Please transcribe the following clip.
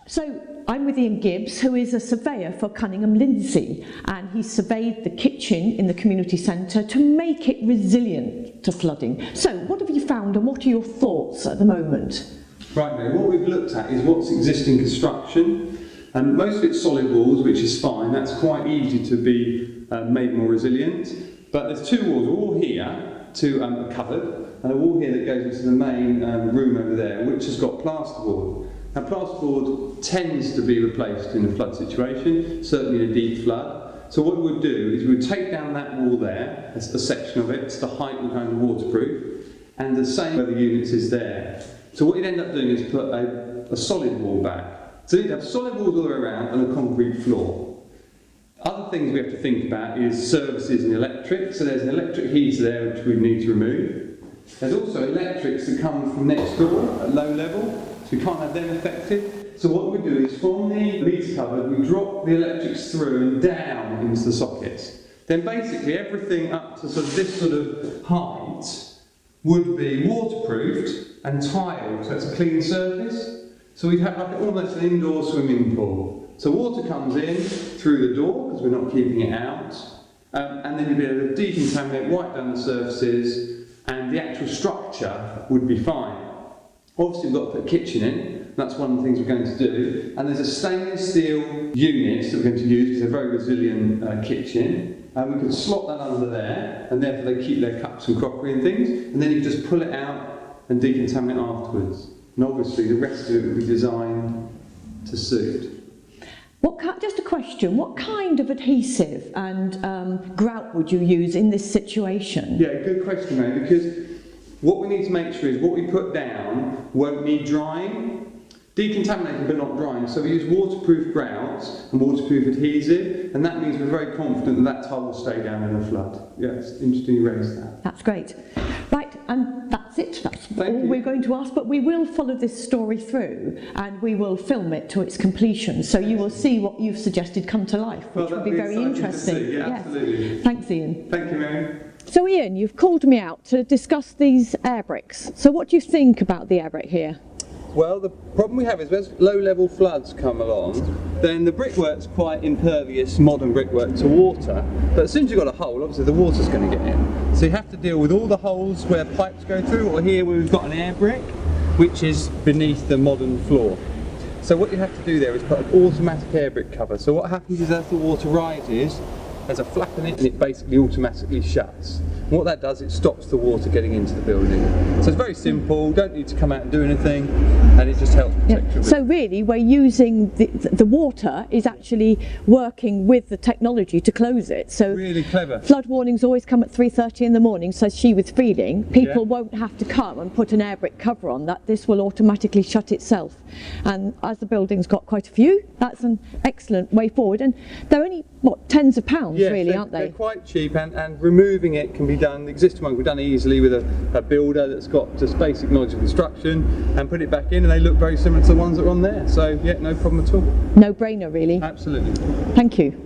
So I'm with Ian Gibbs, who is a surveyor for Cunningham, Lindsey, and he surveyed the kitchen in the community centre to make it resilient to flooding. So what have you found and what are your thoughts at the moment? Right, Mary, what we've looked at is what's existing construction, and most of it's solid walls, which is fine. That's quite easy to be made more resilient. But there's two walls, a wall here to a cupboard, and a wall here that goes into the main room over there, which has got plasterboard. Now, plasterboard tends to be replaced in a flood situation, certainly in a deep flood. So what we would do is we would take down that wall there, that's a section of it, it's the height we're going to waterproof, and the same where the units is there. So what you'd end up doing is put a solid wall back. So you'd have solid walls all the way around and a concrete floor. Other things we have to think about is services and electric. So there's an electric heater there which we need to remove. There's also electrics that come from next door at low level. So we can't have them affected. So what we do is from the meter cupboard, we drop the electrics through and down into the sockets. Then basically everything up to sort of this sort of height would be waterproofed and tiled, so it's a clean surface. So we'd have like almost an indoor swimming pool. So water comes in through the door, because we're not keeping it out, and then you'd be able to decontaminate, wipe down the surfaces, and the actual structure would be fine. Obviously we've got to put a kitchen in, that's one of the things we're going to do, and there's a stainless steel unit that we're going to use, because it's a very resilient kitchen, and we can slot that under there, and therefore they keep their cups and crockery and things, and then you can just pull it out and decontaminate afterwards. And obviously the rest of it will be designed to suit. Just a question, what kind of adhesive and grout would you use in this situation? Yeah, good question, mate, because what we need to make sure is what we put down won't need drying. Decontaminating but not drying, so we use waterproof grouts and waterproof adhesive, and that means we're very confident that that tile will stay down in a flood. Yeah, it's interesting you raised that. That's great. Right, and that's it. That's all we're going to ask, but we will follow this story through and we will film it to its completion, so you will see what you've suggested come to life, which will be very interesting. Yeah, yes. absolutely. Thanks, Ian. Thank you, Mary. So Ian, you've called me out to discuss these air bricks. So what do you think about the air brick here? Well, the problem we have is when low-level floods come along, then the brickwork's quite impervious, modern brickwork, to water. But as soon as you've got a hole, obviously the water's going to get in. So you have to deal with all the holes where pipes go through, or here where we've got an air brick, which is beneath the modern floor. So what you have to do there is put an automatic air brick cover. So what happens is as the water rises, there's a flap in it and it basically automatically shuts. And what that does, it stops the water getting into the building. So it's very simple, don't need to come out and do anything, and it just helps protect your So really we're using the water is actually working with the technology to close it. So really clever. Flood warnings always come at 3:30 in the morning, says she with feeling. People won't have to come and put an air brick cover on that. This will automatically shut itself. And as the building's got quite a few, that's an excellent way forward. And they're only, what, tens of pounds really, aren't they? They're quite cheap, and removing it can be done, the existing one can be done easily with a builder that's got just basic knowledge of construction, and put it back in and they look very similar to the ones that are on there. So yeah, no problem at all. No brainer really. Absolutely. Thank you.